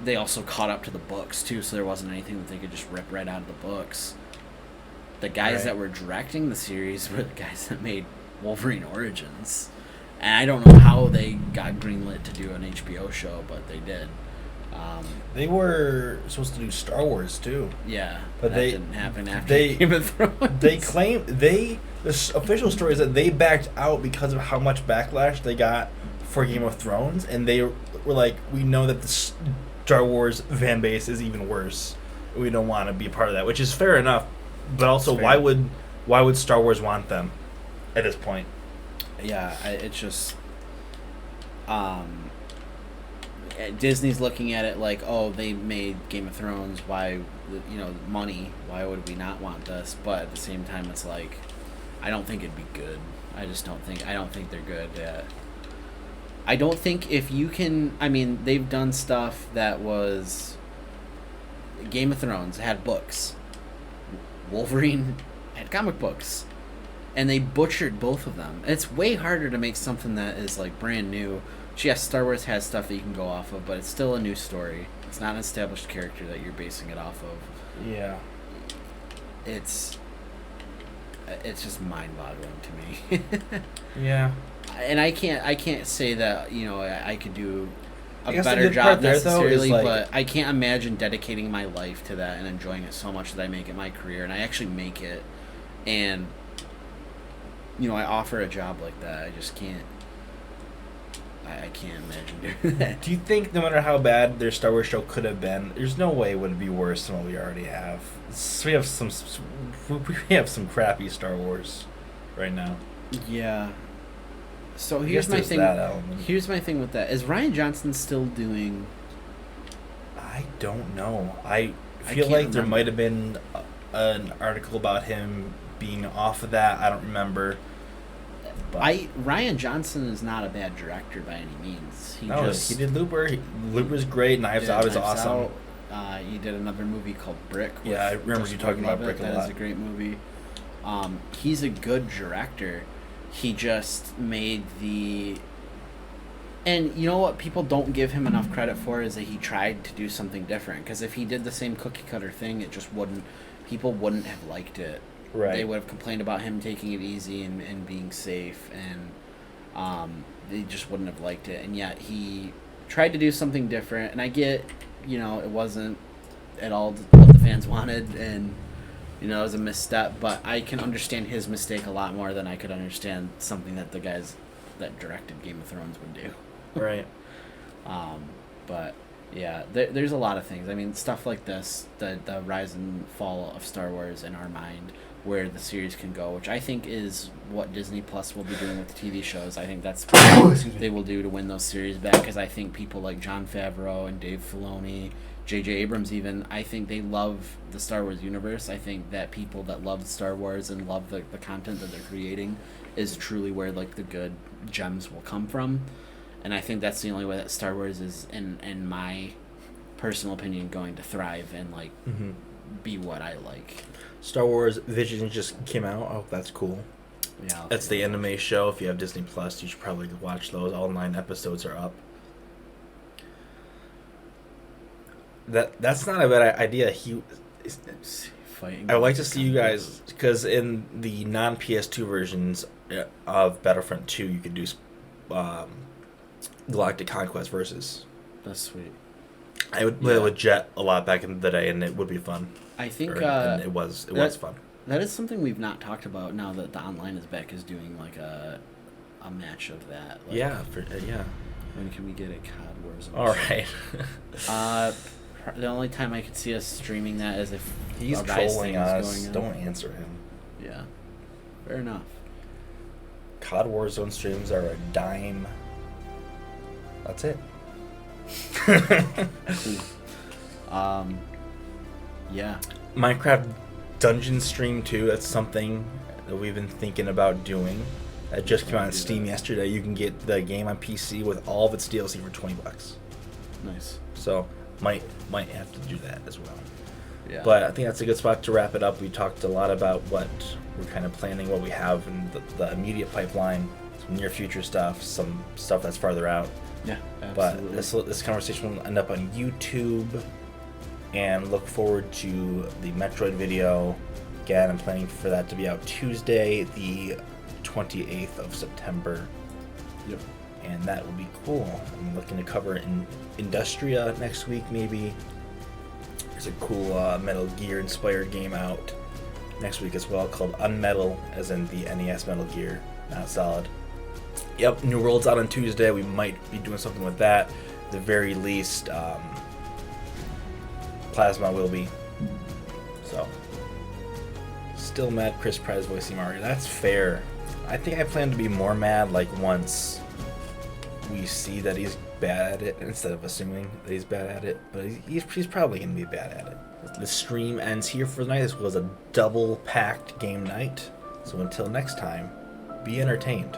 they also caught up to the books too, so there wasn't anything that they could just rip right out of the books. The guys that were directing the series were the guys that made Wolverine Origins. And I don't know how they got greenlit to do an HBO show, but they did. They were supposed to do Star Wars, too. Yeah, but that didn't happen after Game of Thrones. They claim the official story is that they backed out because of how much backlash they got for Game of Thrones, and they were like, we know that the Star Wars fan base is even worse. We don't want to be a part of that, which is fair enough. But also, why would Star Wars want them at this point? Yeah, it's just Disney's looking at it like, oh, they made Game of Thrones, why, you know, money, why would we not want this? But at the same time, it's like, I don't think it'd be good. I don't think they're good at. I don't think if you can, I mean, they've done stuff that was, Game of Thrones had books. Wolverine had comic books, and they butchered both of them. And it's way harder to make something that is like brand new. Yes, Star Wars has stuff that you can go off of, but it's still a new story. It's not an established character that you're basing it off of. Yeah, it's just mind-boggling to me. Yeah, and I can't say that, you know, I could do a I guess the better good job part there, though, is, necessarily, like, but I can't imagine dedicating my life to that and enjoying it so much that I make it my career, and I actually make it, and, you know, I offer a job like that. I just can't. I can't imagine doing that. Do you think no matter how bad their Star Wars show could have been, there's no way it would be worse than what we already have? We have some crappy Star Wars right now. Yeah. So I here's guess my there's thing. that element. Here's my thing with that. Is Rian Johnson still doing? I don't know. I I feel can't like there remember. might have been an article about him being off of that. I don't remember. But Rian Johnson is not a bad director by any means. He did Looper. Looper's great. Knives Out is awesome. He did another movie called Brick. Yeah, I remember you talking about Brick a lot. That is a great movie. He's a good director. He just made the... And you know what people don't give him enough credit for is that he tried to do something different. Because if he did the same cookie-cutter thing, it just wouldn't... People wouldn't have liked it. Right. They would have complained about him taking it easy and being safe. And They just wouldn't have liked it, and yet he tried to do something different. And I get, it wasn't at all what the fans wanted, and it was a misstep. But I can understand his mistake a lot more than I could understand something that the guys that directed Game of Thrones would do. Right. But yeah, there's a lot of things. I mean, stuff like this, the rise and fall of Star Wars in our mind, where the series can go, which I think is what Disney Plus will be doing with the TV shows. I think that's what they will do to win those series back, because I think people like Jon Favreau and Dave Filoni, J.J. Abrams even, I think they love the Star Wars universe. I think that people that love Star Wars and love the content that they're creating is truly where like the good gems will come from. And I think that's the only way that Star Wars is, in my personal opinion, going to thrive and like be what I like. Star Wars Visions just came out. Oh, that's cool. Yeah, That's the anime show. If you have Disney Plus, you should probably watch those. All 9 episodes are up. That's not a bad idea. Fighting. I would like to see you guys, because in the non-PS2 versions of Battlefront 2, you could do Galactic Conquest versus. That's sweet. I would play with Jet a lot back in the day, and it would be fun. I think and it was fun. That is something we've not talked about now that the online is back, is doing like a match of that. Like, Yeah, when can we get a COD Wars? All right. The only time I could see us streaming that is if He's a Rise trolling thing is us. going on. Don't answer him. Yeah, fair enough. COD Warzone streams are a dime. That's it. Cool. Yeah. Minecraft Dungeon stream too. That's something that we've been thinking about doing. That just came out on Steam yesterday. You can get the game on PC with all of its DLC for $20. Nice. So might have to do that as well. Yeah. But I think that's a good spot to wrap it up. We talked a lot about what we're kind of planning, what we have in the immediate pipeline, some near future stuff, some stuff that's farther out. Yeah, absolutely. But this conversation will end up on YouTube, and look forward to the Metroid video. Again, I'm planning for that to be out Tuesday, the 28th of September. Yep. And that will be cool. I'm looking to cover Industria next week, maybe. There's a cool Metal Gear inspired game out next week as well, called Unmetal, as in the NES Metal Gear, not Solid. Yep, New World's out on Tuesday. We might be doing something with that. At the very least, Plasma will be. So, still mad Chris Pratt voicing Mario. That's fair. I think I plan to be more mad like once we see that he's bad at it, instead of assuming that he's bad at it. But he's probably going to be bad at it. The stream ends here for the night. This was a double-packed game night. So until next time, be entertained.